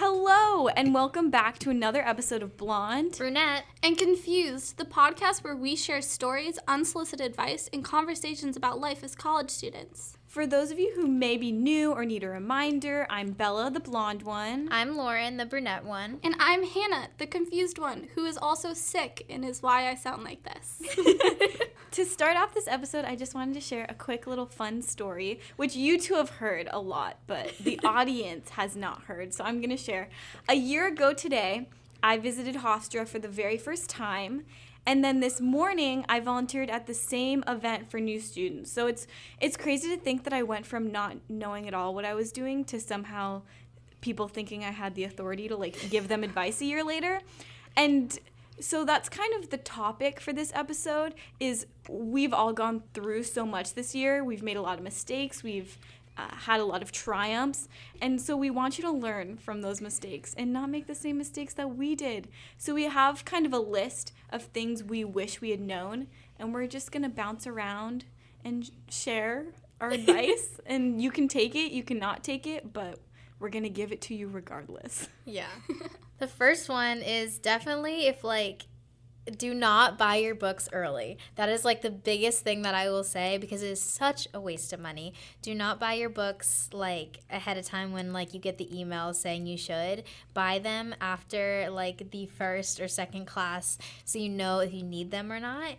Hello, and welcome back to another episode of Blonde, Brunette, and Confused, the podcast where we share stories, unsolicited advice, and conversations about life as college students. For those of you who may be new or need a reminder, I'm Bella, the blonde one. I'm Lauren, the brunette one. And I'm Hannah, the confused one, who is also sick and is why I sound like this. To start off this episode, I just wanted to share a quick little fun story, which you two have heard a lot, but the audience has not heard, so I'm going to share. A year ago today, I visited Hofstra for the very first time, and then this morning, I volunteered at the same event for new students. So it's crazy to think that I went from not knowing at all what I was doing to somehow people thinking I had the authority to, give them advice a year later. And so that's kind of the topic for this episode is we've all gone through so much this year. We've made a lot of mistakes. We've had a lot of triumphs. And so we want you to learn from those mistakes and not make the same mistakes that we did. So we have kind of a list of things we wish we had known, and we're just going to bounce around and share our advice. And you can take it, you cannot take it, but we're going to give it to you regardless. Yeah. The first one is definitely do not buy your books early. That is the biggest thing that I will say because it is such a waste of money. Do not buy your books ahead of time when you get the email saying you should. Buy them after the first or second class so you know if you need them or not.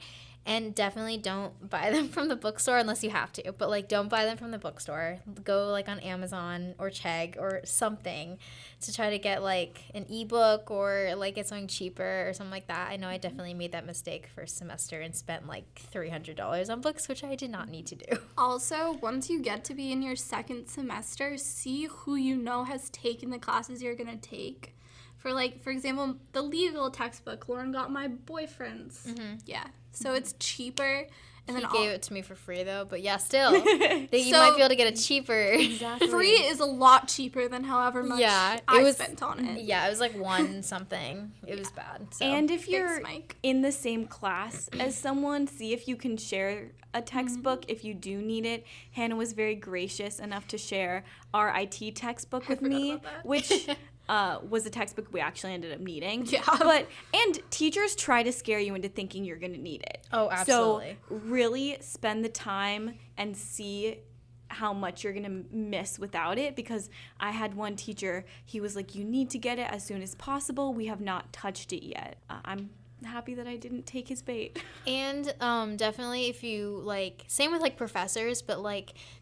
And definitely don't buy them from the bookstore unless you have to. But, don't buy them from the bookstore. Go, on Amazon or Chegg or something to try to get, an ebook or, get something cheaper or something like that. I know I definitely made that mistake first semester and spent, $300 on books, which I did not need to do. Also, once you get to be in your second semester, see who you know has taken the classes you're going to take. For example, the legal textbook, Lauren got my boyfriend's. Mm-hmm. Yeah. So it's cheaper. And he then gave it to me for free, though. But, yeah, still. You might be able to get it cheaper. Exactly. Free is a lot cheaper than however much I spent on it. Yeah, it was one something. It was bad. So. And if you're in the same class as someone, see if you can share a textbook if you do need it. Hannah was very gracious enough to share our IT textbook with me, which was a textbook we actually ended up needing. Yeah. And teachers try to scare you into thinking you're going to need it. Oh, absolutely. So really spend the time and see how much you're going to miss without it, because I had one teacher, he was like, you need to get it as soon as possible. We have not touched it yet. I'm happy that I didn't take his bait. And definitely if you same with professors, but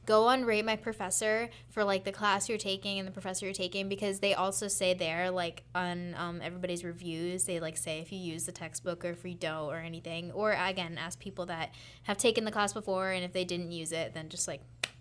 go on Rate My Professor for the class you're taking and the professor you're taking, because they also say there on everybody's reviews, they say if you use the textbook or if you don't or anything, or again ask people that have taken the class before, and if they didn't use it, then just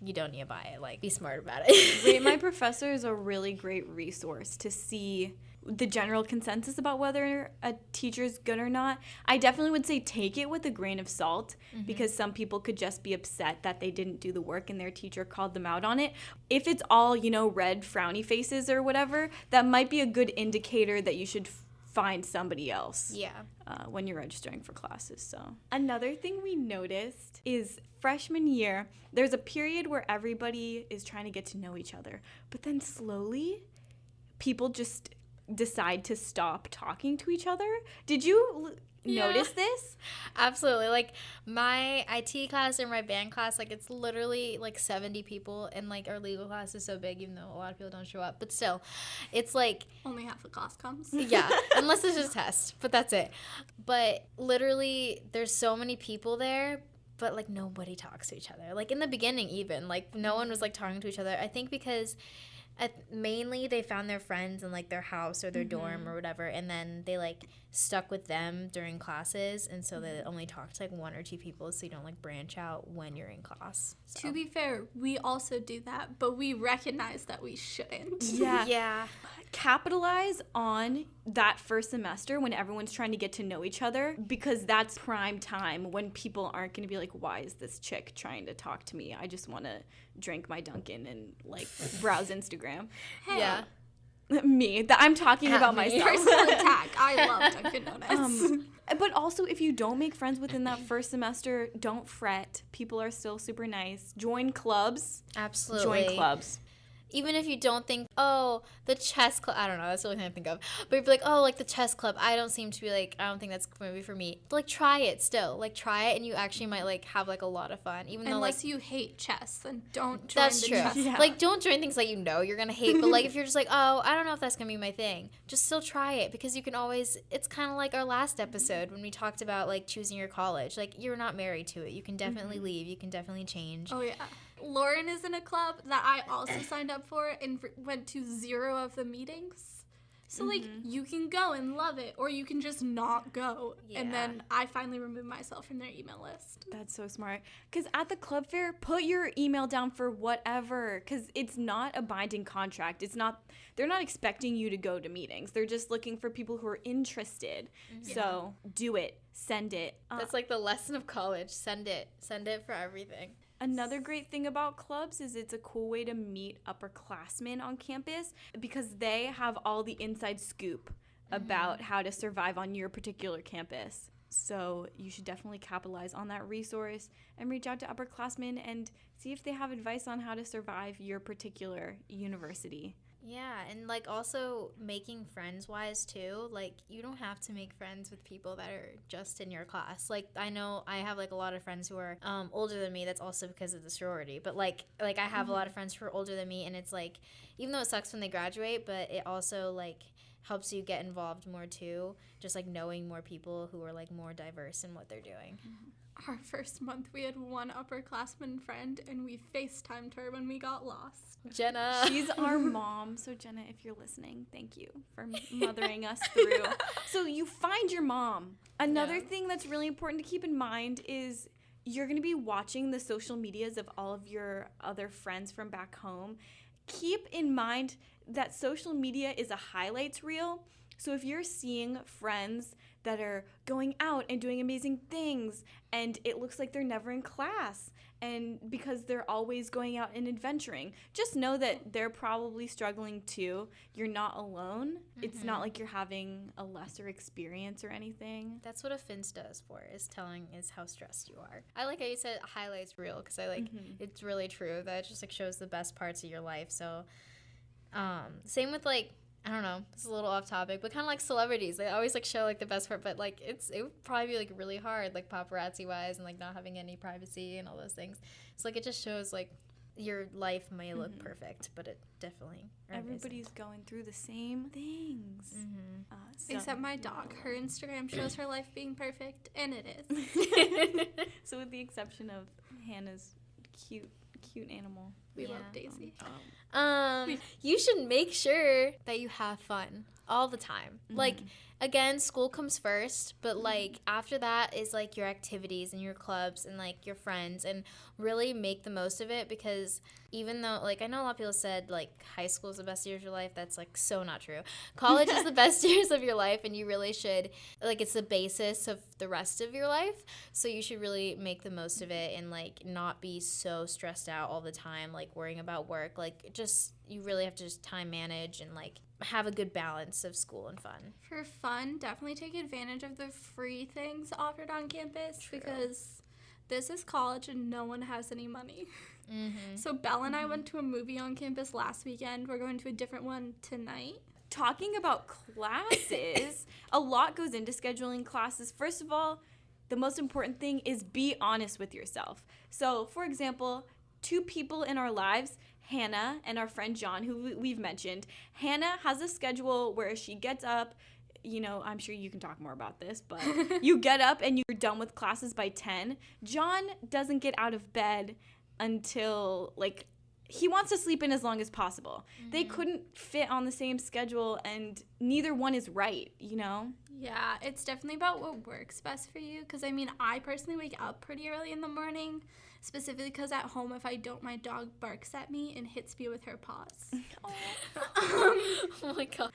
you don't need to buy it. Be smart about it. Rate My Professor is a really great resource to see the general consensus about whether a teacher's good or not. I definitely would say take it with a grain of salt, because some people could just be upset that they didn't do the work and their teacher called them out on it. If it's all, red frowny faces or whatever, that might be a good indicator that you should find somebody else. Yeah. When you're registering for classes. So another thing we noticed is freshman year, there's a period where everybody is trying to get to know each other, but then slowly people just decide to stop talking to each other. Did you notice this? Absolutely. My IT class or my band class, it's literally 70 people, and our legal class is so big, even though a lot of people don't show up, but still it's only half the class comes. Yeah, unless it's just a test, but that's it. But literally there's so many people there, but nobody talks to each other. In the beginning even, no one was talking to each other. I think because mainly they found their friends in their house or their dorm or whatever, and then they stuck with them during classes, and so they only talk to one or two people, so you don't branch out when you're in class. So. To be fair, we also do that, but we recognize that we shouldn't. Yeah. Capitalize on that first semester when everyone's trying to get to know each other, because that's prime time when people aren't going to be why is this chick trying to talk to me? I just want to drink my Dunkin' and browse Instagram. Hey. Yeah. Me. I'm talking about myself. Personal attack. I love Dunkin' Donuts. But also, if you don't make friends within that first semester, don't fret. People are still super nice. Join clubs. Absolutely. Join clubs. even if you don't think, oh, the chess club, I don't know, that's the only thing I think of. But you'd be like, oh, like the chess club, I don't think that's going to be for me. But, like, try it still. Like, try it, and you actually might, like, have, like, a lot of fun. Even though, like, you hate chess, then don't join that's the true. chess. Yeah. Like, don't join things that you know you're going to hate. But, like, if you're just like, oh, I don't know if that's going to be my thing, just still try it. Because you can always, it's kind of like our last episode when we talked about, like, choosing your college. Like, you're not married to it. You can definitely leave. You can definitely change. Oh, yeah. Lauren is in a club that I also signed up for and went to 0 of the meetings. So, like, you can go and love it, or you can just not go. Yeah. And then I finally removed myself from their email list. That's so smart. Because at the club fair, put your email down for whatever. Because it's not a binding contract. They're not expecting you to go to meetings. They're just looking for people who are interested. So do it. Send it. That's like the lesson of college. Send it. Send it for everything. Another great thing about clubs is it's a cool way to meet upperclassmen on campus because they have all the inside scoop about how to survive on your particular campus. So you should definitely capitalize on that resource and reach out to upperclassmen and see if they have advice on how to survive your particular university. Yeah, and, like, also making friends-wise, too. Like, you don't have to make friends with people that are just in your class. Like, I know I have, like, a lot of friends who are older than me. That's also because of the sorority. But, like I have a lot of friends who are older than me, and it's, like, even though it sucks when they graduate, but it also, like, helps you get involved more, too. Just, like, knowing more people who are, like, more diverse in what they're doing. Our first month, we had one upperclassman friend, and we FaceTimed her when we got lost. Jenna. She's our mom. So, Jenna, if you're listening, thank you for mothering us through. So you find your mom. Another thing that's really important to keep in mind is you're going to be watching the social medias of all of your other friends from back home. Keep in mind that social media is a highlights reel. So if you're seeing friends that are going out and doing amazing things and it looks like they're never in class and because they're always going out and adventuring, just know that they're probably struggling too. You're not alone. It's not like you're having a lesser experience or anything. That's what a Finsta is for, is how stressed you are. I like how you said highlights reel because I like it's really true that it just like shows the best parts of your life. So same with like, I don't know, it's a little off topic, but kind of like celebrities. They always like show like the best part, but like it would probably be like really hard, like paparazzi wise, and like not having any privacy and all those things. So like it just shows like your life may look perfect, but it definitely everybody's going through the same things. Except my dog. Her Instagram shows her life being perfect, and it is. So with the exception of Hannah's cute animal. We love Daisy. You should make sure that you have fun all the time. Like, again, school comes first, but like after that is like your activities and your clubs and like your friends, and really make the most of it, because even though like I know a lot of people said like high school is the best years of your life, that's like so not true. College is the best years of your life, and you really should, like, it's the basis of the rest of your life, so you should really make the most of it and like not be so stressed out all the time, like worrying about work. Like, just, you really have to just time manage and like have a good balance of school and fun. For fun, definitely take advantage of the free things offered on campus, because this is college and no one has any money. So Belle and I went to a movie on campus last weekend. We're going to a different one tonight. Talking about classes, a lot goes into scheduling classes. First of all, the most important thing is be honest with yourself. So, for example, 2 people in our lives, Hannah and our friend John, who we've mentioned. Hannah has a schedule where she gets up, you know, I'm sure you can talk more about this, but you get up and you're done with classes by 10. John doesn't get out of bed until, like, he wants to sleep in as long as possible. They couldn't fit on the same schedule, and neither one is right, you know? Yeah, it's definitely about what works best for you, because, I mean, I personally wake up pretty early in the morning, specifically because at home, if I don't, my dog barks at me and hits me with her paws. Oh my God.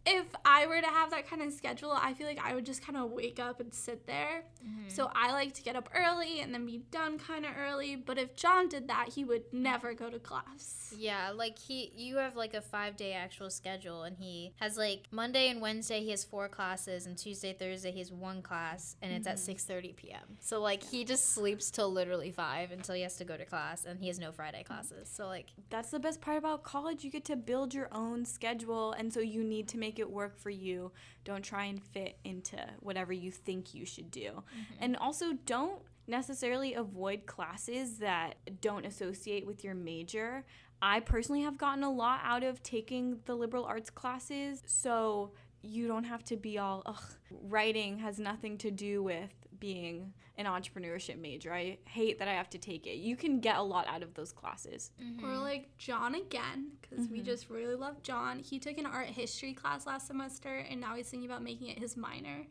if I were to have that kind of schedule, I feel like I would just kind of wake up and sit there. So I like to get up early and then be done kind of early. But if John did that, he would never go to class. Yeah, like you have like a 5-day actual schedule, and he has like Monday and Wednesday he has 4 classes, and Tuesday, Thursday he has 1 class, and it's at 6:30 p.m. So like he just sleeps till literally 5 until he has to go to class, and he has no Friday classes. So like that's the best part about college. You get to build your own schedule, and so you need to make it work for you. Don't try and fit into whatever you think you should do. And also don't necessarily avoid classes that don't associate with your major. I personally have gotten a lot out of taking the liberal arts classes, so you don't have to be all, writing has nothing to do with being an entrepreneurship major. I hate that I have to take it. You can get a lot out of those classes. Or like John again, because we just really love John. He took an art history class last semester, and now he's thinking about making it his minor.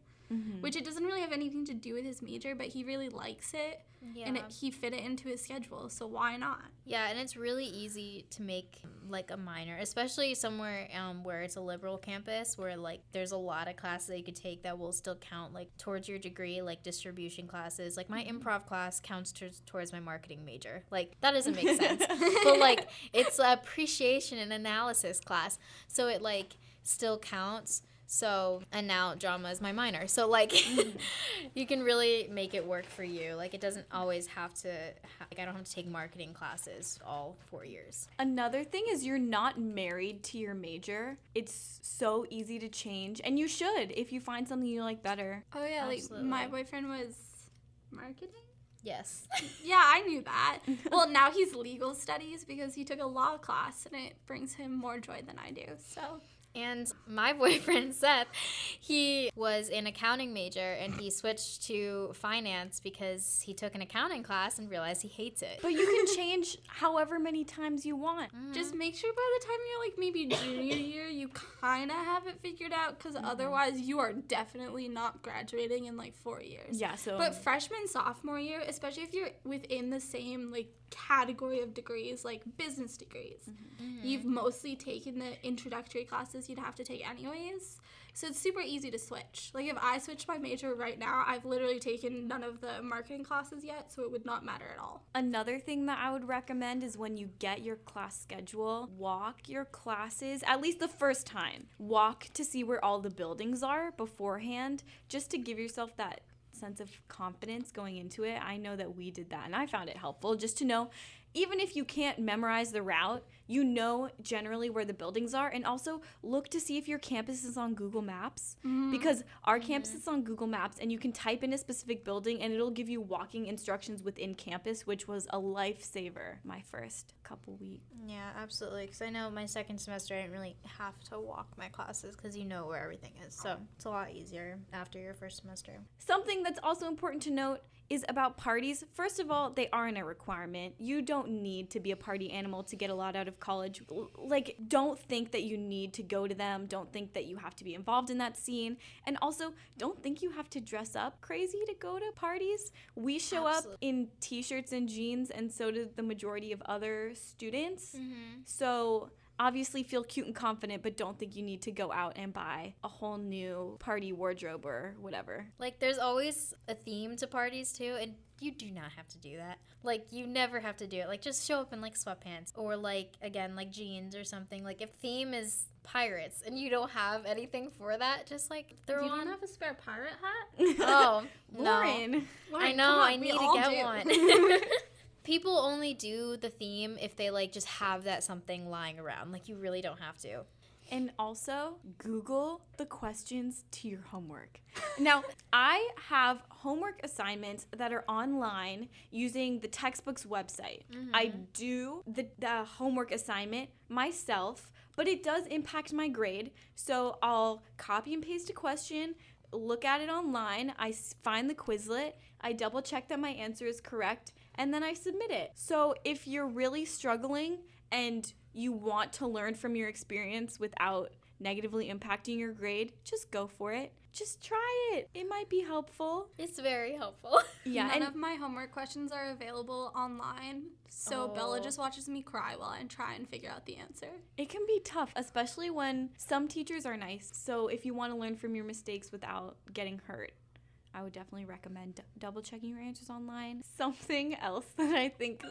Which it doesn't really have anything to do with his major, but he really likes it, and he fit it into his schedule, so why not? Yeah, and it's really easy to make like a minor, especially somewhere where it's a liberal campus, where like there's a lot of classes that you could take that will still count like towards your degree, like distribution classes. Like my improv class counts towards my marketing major. Like that doesn't make sense, but like it's an appreciation and analysis class, so it like still counts. So, and now drama is my minor. So, like, you can really make it work for you. Like, it doesn't always have to, like, I don't have to take marketing classes all 4 years. Another thing is you're not married to your major. It's so easy to change. And you should if you find something you like better. Oh, yeah, Absolutely. like my boyfriend was marketing? Yes. Yeah, I knew that. Well, now he's legal studies because he took a law class, and it brings him more joy than I do, so... And my boyfriend, Seth, he was an accounting major, and he switched to finance because he took an accounting class and realized he hates it. But you can change however many times you want. Just make sure by the time you're like maybe junior year, you kind of have it figured out, because otherwise you are definitely not graduating in like 4 years. Yeah, so... But freshman, sophomore year, especially if you're within the same like category of degrees, like business degrees, you've mostly taken the introductory classes you'd have to take anyways. So it's super easy to switch. Like if I switched my major right now, I've literally taken none of the marketing classes yet, so it would not matter at all. Another thing that I would recommend is when you get your class schedule, walk your classes, at least the first time. Walk to see where all the buildings are beforehand, just to give yourself that sense of confidence going into it. I know that we did that, and I found it helpful just to know, even if you can't memorize the route, you know generally where the buildings are. And also look to see if your campus is on Google Maps, because our campus is on Google Maps, and you can type in a specific building and it'll give you walking instructions within campus, which was a lifesaver my first couple weeks. Yeah, absolutely. Because I know my second semester, I didn't really have to walk my classes because you know where everything is. So it's a lot easier after your first semester. Something that's also important to note is about parties. First of all, they aren't a requirement. You don't need to be a party animal to get a lot out of college. Like, don't think that you need to go to them. Don't think that you have to be involved in that scene. And also, don't think you have to dress up crazy to go to parties. We show up in t-shirts and jeans, and so do the majority of other students. So obviously feel cute and confident, but don't think you need to go out and buy a whole new party wardrobe or whatever. Like, there's always a theme to parties, too, and you do not have to do that. Like, you never have to do it. Like, just show up in, like, sweatpants or, like, again, like, jeans or something. Like, if theme is pirates and you don't have anything for that, just, like, throw You on... don't have a spare pirate hat? Oh, no. Lauren. I know, Come on, I we need all to get do. one. People only do the theme if they, like, just have that something lying around. Like, you really don't have to. And also, Google the questions to your homework. Now, I have homework assignments that are online using the textbook's website. I do the homework assignment myself, but it does impact my grade. So I'll copy and paste a question, look at it online, I find the Quizlet, I double check that my answer is correct, and then I submit it. So if you're really struggling and you want to learn from your experience without negatively impacting your grade, just go for it. Just try it. It might be helpful. It's very helpful. Yeah. None of my homework questions are available online, so Bella just watches me cry while I try and figure out the answer. It can be tough, especially when some teachers are nice. So if you want to learn from your mistakes without getting hurt, I would definitely recommend double checking your answers online. Something else that I think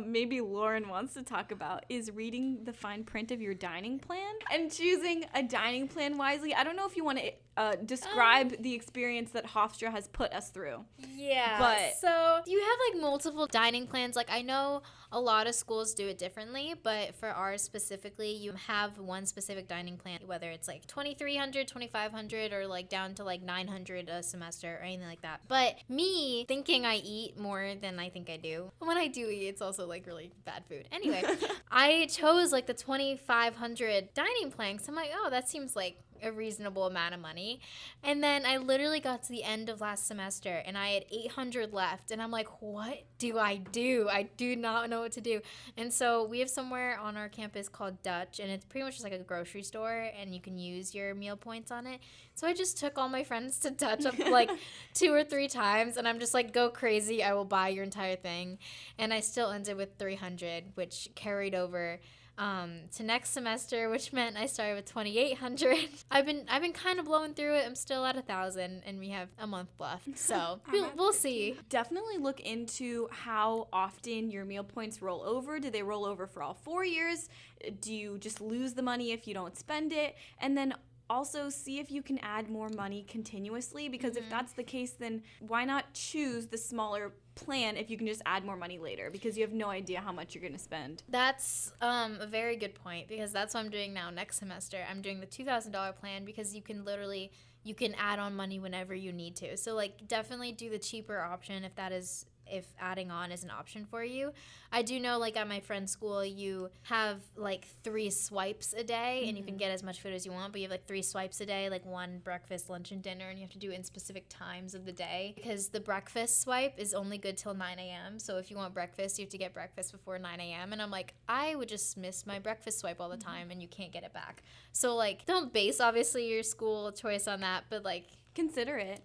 maybe Lauren wants to talk about is reading the fine print of your dining plan and choosing a dining plan wisely. I don't know if you want to describe the experience that Hofstra has put us through. Yeah. But so you have like multiple dining plans. Like I know a lot of schools do it differently, but for ours specifically, you have one specific dining plan, whether it's like 2,300, 2,500, or like down to like 900 a semester or anything like that. But me thinking I eat more than I think I do. When I do eat, it's also like really bad food. Anyway, I chose like the 2,500 dining plan. So I'm like, oh, that seems like a reasonable amount of money. And then I literally got to the end of last semester and I had 800 left and I'm like, what do? I do not know what to do. And so we have somewhere on our campus called Dutch, and it's pretty much just like a grocery store and you can use your meal points on it. So I just took all my friends to Dutch like 2 or 3 times and I'm just like, go crazy, I will buy your entire thing. And I still ended with 300, which carried over to next semester, which meant I started with 2,800. I've been kind of blowing through it. I'm still at 1,000, and we have a month left, so we'll see. Definitely look into how often your meal points roll over. Do they roll over for all 4 years? Do you just lose the money if you don't spend it? And then also see if you can add more money continuously, because if that's the case, then why not choose the smaller plan if you can just add more money later, because you have no idea how much you're going to spend. That's a very good point, because that's what I'm doing now next semester. I'm doing the $2,000 plan because you can add on money whenever you need to. So like definitely do the cheaper option if adding on is an option for you. I do know like at my friend's school you have like 3 swipes a day and you can get as much food as you want, but you have like 3 swipes a day, like 1 breakfast, lunch, and dinner, and you have to do it in specific times of the day because the breakfast swipe is only good till 9 a.m. So if you want breakfast, you have to get breakfast before 9 a.m. And I'm like, I would just miss my breakfast swipe all the time and you can't get it back. So like don't base obviously your school choice on that, but like Consider it.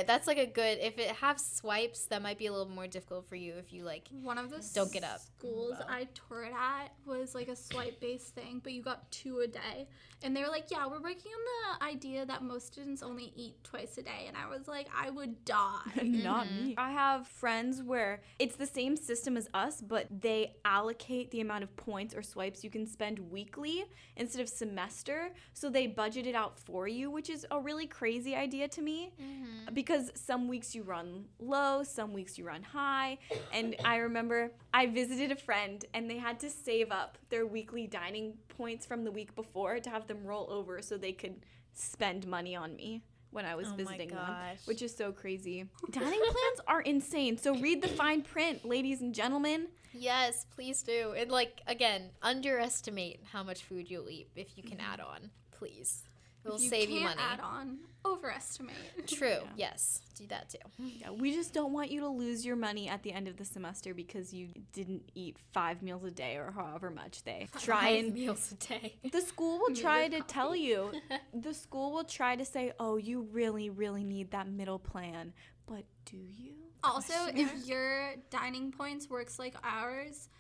That's like a good, if it has swipes, that might be a little more difficult for you if you like one of the don't get up. Schools I toured at was like a swipe based thing, but you got 2 a day. And they were like, yeah, we're working on the idea that most students only eat twice a day. And I was like, I would die. Not me. I have friends where it's the same system as us, but they allocate the amount of points or swipes you can spend weekly instead of semester. So they budget it out for you, which is a really crazy idea to me, because some weeks you run low, some weeks you run high. And I remember I visited a friend and they had to save up their weekly dining points from the week before to have them roll over so they could spend money on me when I was visiting them, which is so crazy. Dining plans are insane. So read the fine print, ladies and gentlemen. Yes, please do. And like, again, underestimate how much food you'll eat if you can add on, please. It will save you money. Add on, overestimate. True. Yeah. Yes, do that too. Yeah, we just don't want you to lose your money at the end of the semester because you didn't eat 5 meals a day or however much they try. 5 meals a day. The school will try to tell you. The school will try to say, oh, you really, really need that middle plan. But do you? Also, if your dining points works like ours,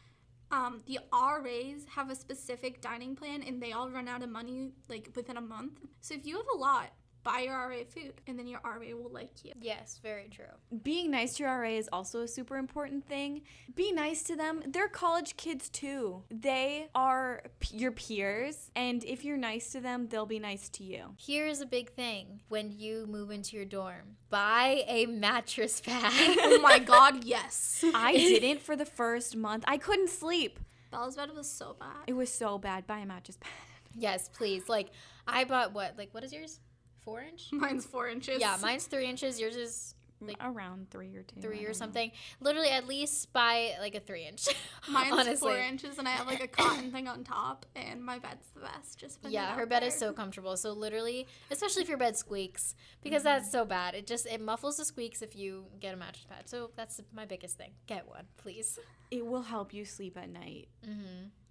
the RAs have a specific dining plan and they all run out of money like within a month. So if you have a lot, buy your RA food and then your RA will like you. Yes, very true. Being nice to your RA is also a super important thing. Be nice to them. They're college kids too. They are your peers, and if you're nice to them, they'll be nice to you. Here's a big thing when you move into your dorm. Buy a mattress pad. Oh my god, yes. I didn't for the first month. I couldn't sleep. Bella's bed was so bad. It was so bad. Buy a mattress pad. Yes, please. Like, I bought what is yours? 4-inch? Mine's 4 inches. Yeah, mine's 3 inches. Yours is Like around 3 or 2. 3 or something. Literally, at least buy like a 3-inch. Mine's honestly. 4 inches, and I have like a cotton thing on top, and my bed's the best. Just put it Yeah, out her bed there. is so comfortable. So literally, especially if your bed squeaks, because that's so bad. It muffles the squeaks if you get a mattress pad. So that's my biggest thing. Get one, please. It will help you sleep at night.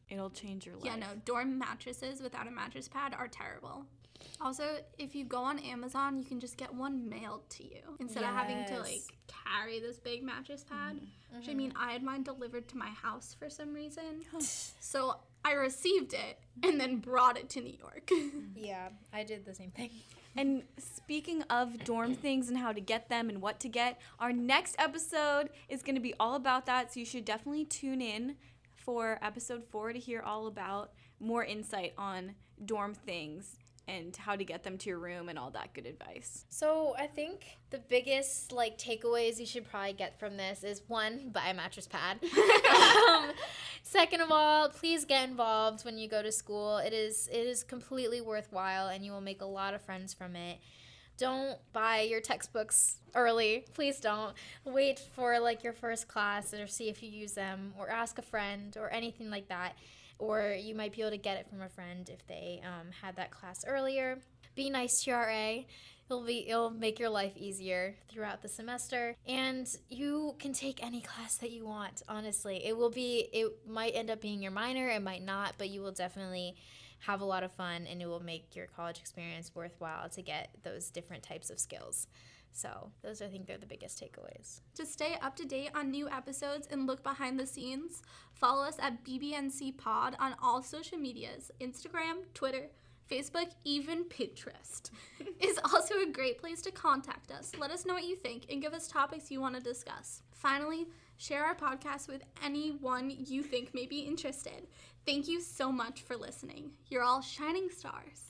it'll change your life. Yeah, no, dorm mattresses without a mattress pad are terrible. Also, if you go on Amazon, you can just get one mailed to you instead of having to, like, carry this big mattress pad. Which, I mean, I had mine delivered to my house for some reason. So I received it and then brought it to New York. Yeah, I did the same thing. And speaking of dorm things and how to get them and what to get, our next episode is going to be all about that. So you should definitely tune in for episode 4 to hear all about more insight on dorm things and how to get them to your room and all that good advice. So I think the biggest like takeaways you should probably get from this is 1, buy a mattress pad. Second of all, please get involved when you go to school. It is completely worthwhile and you will make a lot of friends from it. Don't buy your textbooks early. Please don't. Wait for like your first class or see if you use them or ask a friend or anything like that. Or you might be able to get it from a friend if they had that class earlier. Be nice to your RA. It'll make your life easier throughout the semester. And you can take any class that you want, honestly. It might end up being your minor, it might not, but you will definitely have a lot of fun and it will make your college experience worthwhile to get those different types of skills. So those, I think, they're the biggest takeaways. To stay up to date on new episodes and look behind the scenes, follow us at BBNC Pod on all social medias, Instagram, Twitter, Facebook, even Pinterest. Is also a great place to contact us. Let us know what you think and give us topics you want to discuss. Finally, share our podcast with anyone you think may be interested. Thank you so much for listening. You're all shining stars.